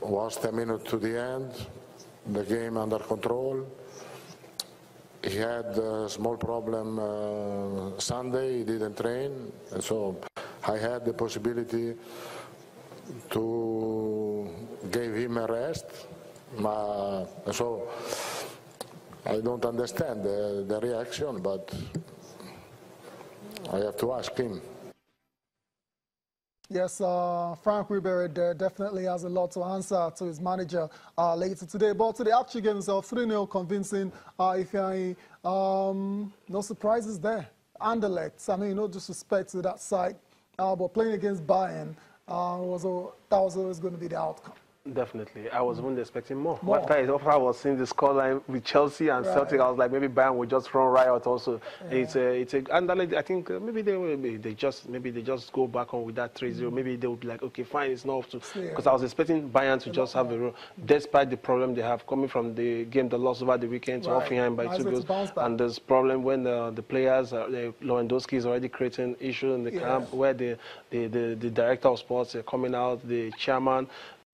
was 10 minutes to the end, the game under control. He had a small problem Sunday, he didn't train, and so I had the possibility to give him a rest. So I don't understand the reaction, but I have to ask him. Yes, Frank Ribery there definitely has a lot to answer to his manager later today. But to the actual game itself, 3-0 convincing Ifeanyi. No surprises there. Anderlecht, I mean, no disrespect to that side, but playing against Bayern, that was always going to be the outcome. Definitely. I was even expecting more. After I was seeing the scoreline with Chelsea and Celtic, I was like, maybe Bayern will just run riot also. Yeah. And I think maybe they just go back on with that 3-0. Maybe they will be like, okay, fine, it's not up to. Because I was expecting Bayern to just have a run, despite the problem they have coming from the game they lost over the weekend to Hoffenheim by 2 goals. And there's problem when the players, Lewandowski is already creating issues in the camp where the director of sports are coming out, the chairman.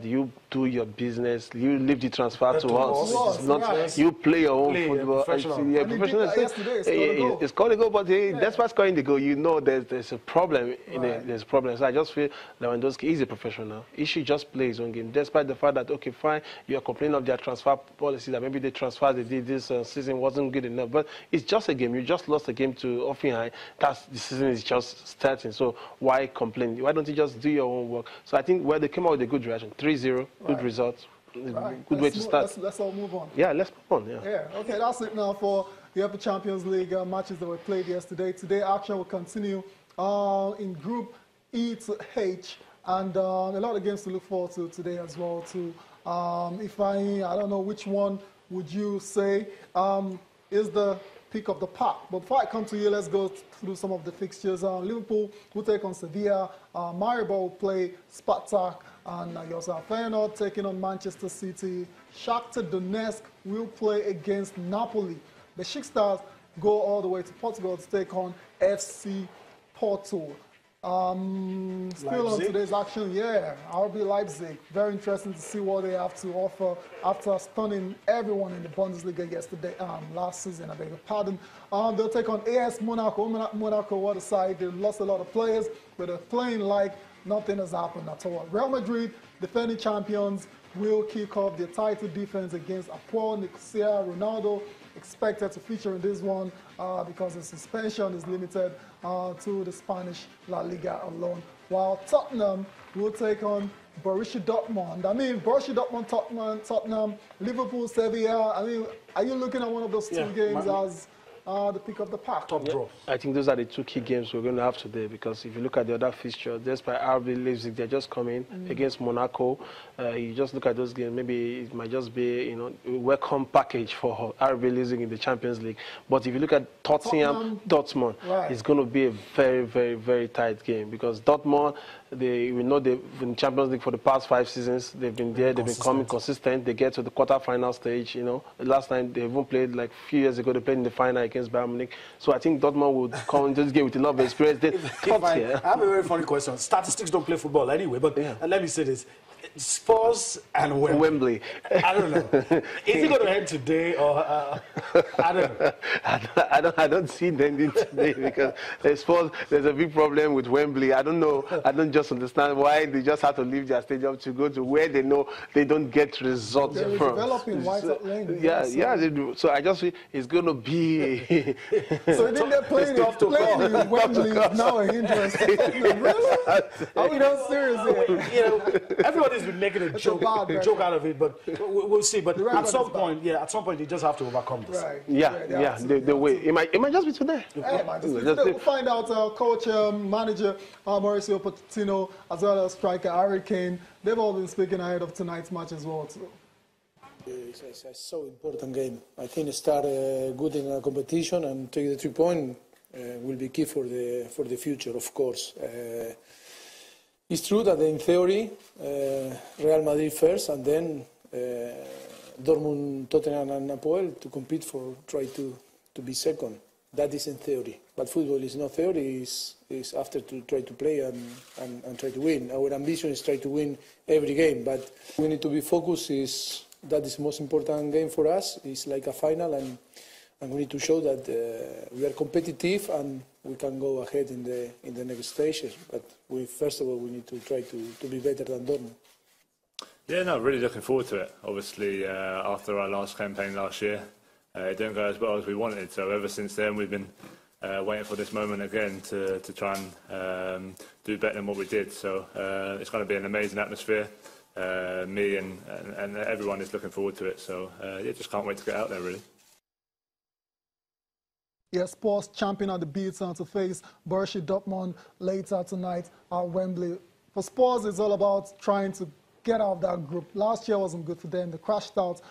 You do your business. You leave the transfer to us. It's not you play your own football. Professional. It's called a goal, but despite scoring the goal, you know there's a problem. There's a problem. So I just feel Lewandowski is a professional. He should just play his own game, despite the fact that okay, fine, you are complaining of their transfer policy that maybe the transfer they did this season wasn't good enough. But it's just a game. You just lost a game to Hoffenheim. The season is just starting. So why complain? Why don't you just do your own work? So I think where they came out with a good reaction. 3-0, good result, good way to start. Let's all move on. Yeah, let's move on. Okay, that's it now for the UEFA Champions League matches that were played yesterday. Today, action will continue in Group E to H, and a lot of games to look forward to today as well. Ifeanyi, I don't know which one would you say is the pick of the pack. But before I come to you, let's go through some of the fixtures. Liverpool will take on Sevilla. Maribor will play Spartak. And you also have Feyenoord taking on Manchester City. Shakhtar Donetsk will play against Napoli. The Besiktas go all the way to Portugal to take on FC Porto. Still on today's action, RB Leipzig. Very interesting to see what they have to offer after stunning everyone in the Bundesliga yesterday, last season, I beg your pardon. They'll take on AS Monaco. Monaco, what a side. They lost a lot of players, but they're playing like nothing has happened at all. Real Madrid, defending champions, will kick off their title defense against Apoel Nicosia. Ronaldo expected to feature in this one because the suspension is limited to the Spanish La Liga alone. While Tottenham will take on Borussia Dortmund. I mean, Borussia Dortmund, Tottenham, Liverpool, Sevilla. I mean, are you looking at one of those two games as the pick of the pack? Top draw. I think those are the two key games we're going to have today, because if you look at the other fixture, despite RB Leipzig, they're just coming against Monaco. You just look at those games, maybe it might just be a welcome package for RB Leipzig in the Champions League. But if you look at Tottenham, Dortmund, it's going to be a very, very, very tight game, because Dortmund, we know they've been in the Champions League for the past 5 seasons. They've been there, they've been coming consistent. They get to the quarter-final stage. Last time they even played like a few years ago. They played in the final against Bayern Munich. So I think Dortmund will come into this game with a lot of experience. I have a very funny question. Statistics don't play football anyway, but let me say this. Spurs and Wembley. I don't know. Is it going to end today, or I don't know. I don't see it ending today, because Spurs, there's a big problem with Wembley. I don't know. I don't just understand why they just have to leave their stadium to go to where they know they don't get results from. They're developing White Hart Lane. They do. So I just feel it's going to be. So then they're playing in Wembley now a hindrance. Really? Are we not serious here? Everybody's been making a joke out of it, but we'll see. But at some point, they just have to overcome this. Right. The way it might just be today. We'll find out. Coach, manager Mauricio Pochettino, as well as striker Harry Kane. They've all been speaking ahead of tonight's match as well too. It's a so important game. I think start good in a competition and take the 3 points will be key for the future, of course. It's true that in theory, Real Madrid first, and then Dortmund, Tottenham, and Apoel to compete for try to be second. That is in theory, but football is not theory. Is after to try to play and try to win. Our ambition is try to win every game, but we need to be focused. That is the most important game for us. It's like a final, and we need to show that we are competitive and we can go ahead in the next stages. But first of all, we need to try to be better than Dortmund. Yeah, no, really looking forward to it. Obviously, after our last campaign last year, it didn't go as well as we wanted. So ever since then, we've been waiting for this moment again to try and do better than what we did. So it's going to be an amazing atmosphere. Me and everyone is looking forward to it. So yeah, just can't wait to get out there, really. Yeah, Spurs champion at the beats to face Borussia Dortmund later tonight at Wembley. For Spurs, it's all about trying to get out of that group. Last year wasn't good for them. They crashed out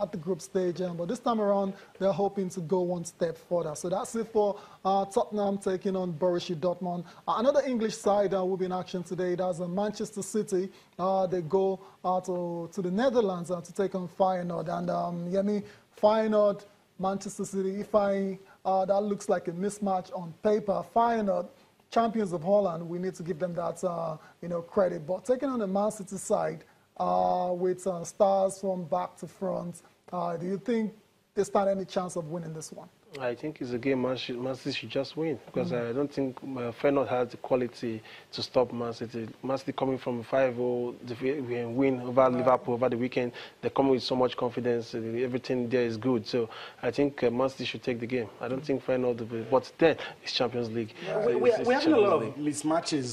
at the group stage, but this time around, they're hoping to go one step further. So that's it for Tottenham taking on Borussia Dortmund. Another English side will be in action today. That's Manchester City. They go to the Netherlands to take on Feyenoord. And Feyenoord, Manchester City, Ifeanyi, that looks like a mismatch on paper. Feyenoord, champions of Holland, we need to give them that credit. But taking on the Man City side with stars from back to front, do you think they stand any chance of winning this one? I think it's a game Man City should just win, because I don't think Feyenoord has the quality to stop Man City. Man City coming from 5-0 win over Liverpool over the weekend, they're coming with so much confidence. Everything there is good. So I think Man City should take the game. I don't think Feyenoord will be, but then it's Champions League. Yeah, we're having a lot of mismatches